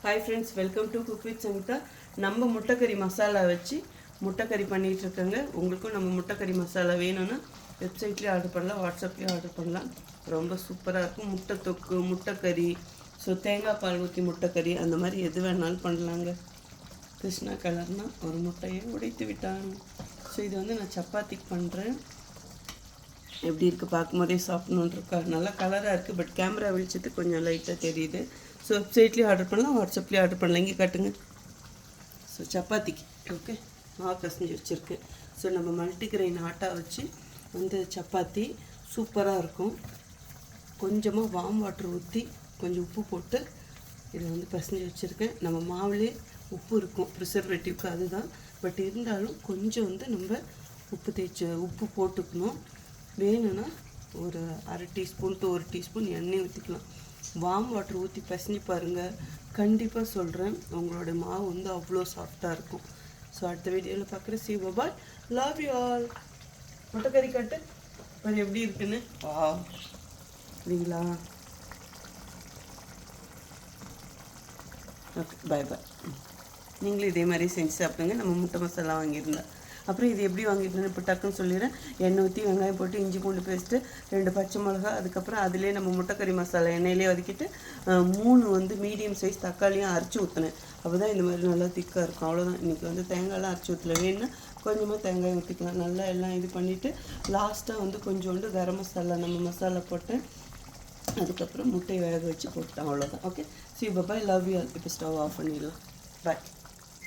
Hi friends, welcome to cook with Sangeetha. நம்ம முட்டைக்கறி மசாலா வச்சு முட்டைக்கறி பண்ணிகிட்ருக்கோங்க. உங்களுக்கும் நம்ம முட்டைக்கறி மசாலா வேணும்னா வெப்சைட்லேயும் ஆர்டர் பண்ணலாம், வாட்ஸ்அப்லேயும் ஆர்டர் பண்ணலாம். ரொம்ப சூப்பராக இருக்கும். முட்டை தொக்கு, முட்டைக்கறி, ஸோ தேங்காய் பால் ஊற்றி முட்டைக்கறி, அந்த மாதிரி எது வேணாலும் பண்ணலாங்க. கிருஷ்ணா கலர்னா ஒரு முட்டையை உடைத்து விட்டாங்க. ஸோ இது வந்து நான் சப்பாத்திக்கு பண்ணுறேன். எப்படி இருக்குது பார்க்கும்போதே சாப்பிட்ணுன்னு இருக்கா. நல்லா கலராக இருக்குது, பட் கேமரா வெளிச்சத்துக்கு கொஞ்சம் லைட்டாக தெரியுது. ஸோ வெப்சைட்லேயும் ஆர்டர் பண்ணலாம், வாட்ஸ்அப்லேயும் ஆர்டர் பண்ணலாம். இங்கே காட்டுங்க. ஸோ சப்பாத்திக்கு ஓகே மாவு பிசைஞ்சு வச்சுருக்கேன். ஸோ நம்ம மல்டிகிரெயின் ஆட்டா வச்சு வந்து சப்பாத்தி சூப்பராக இருக்கும். கொஞ்சமாக வார்ம் வாட்டர் ஊற்றி கொஞ்சம் உப்பு போட்டு இதை வந்து பிசைஞ்சு வச்சுருக்கேன். நம்ம மாவுலேயே உப்பு இருக்கும், ப்ரிசர்வேட்டிவ்க்கு அதுதான். பட் இருந்தாலும் கொஞ்சம் வந்து நம்ம உப்பு போட்டுக்கணும். வேணும்னா ஒரு அரை டீஸ்பூன் டு 1 டீஸ்பூன் எண்ணெய் ஊற்றிக்கலாம். வார்ம் வாட்டர் ஊற்றி பிசைஞ்சு பாருங்கள். கண்டிப்பாக சொல்கிறேன், உங்களோட மாவு வந்து அவ்வளோ சாஃப்டாக இருக்கும். ஸோ அடுத்த வீடியோவில் பார்க்குறேன். See you, bye. Love you all. முட்டைக்கறி கட்டு அது எப்படி இருக்குன்னு இல்லைங்களா? ஓகே, பாய் பாய். நீங்களும் இதே மாதிரி செஞ்சு சாப்பிடுங்க. நம்ம முட்டை மசாலா வாங்கியிருந்தேன். அப்புறம் இது எப்படி வாங்கியிருந்தேன்னு இப்போ டக்குன்னு சொல்லிடுறேன். எண்ணெய் ஊற்றி வெங்காயம் போட்டு இஞ்சி பூண்டு பேஸ்ட்டு 2 பச்சை மிளகா, அதுக்கப்புறம் அதிலே நம்ம முட்டைக்கறி மசாலா எண்ணெயிலே வதக்கிட்டு 3 வந்து மீடியம் சைஸ் தக்காளியும் அரைச்சி ஊற்றினேன். அப்போ தான் இந்த மாதிரி நல்லா திக்காக இருக்கும். அவ்வளோதான். இன்றைக்கி வந்து தேங்காயெலாம் அரைச்சி ஊற்றல. வேணுன்னா கொஞ்சமாக தேங்காய் ஊற்றிக்கலாம். நல்லா எல்லாம் இது பண்ணிவிட்டு லாஸ்ட்டாக வந்து கொஞ்சோண்டு கரம் மசாலா நம்ம மசாலா போட்டேன். அதுக்கப்புறம் முட்டையை வேக வச்சு போட்டேன். அவ்வளோதான். Okay, see you, bye. Love you all. இப்போ ஸ்டவ் ஆஃப் பண்ணிடலாம். பாய்.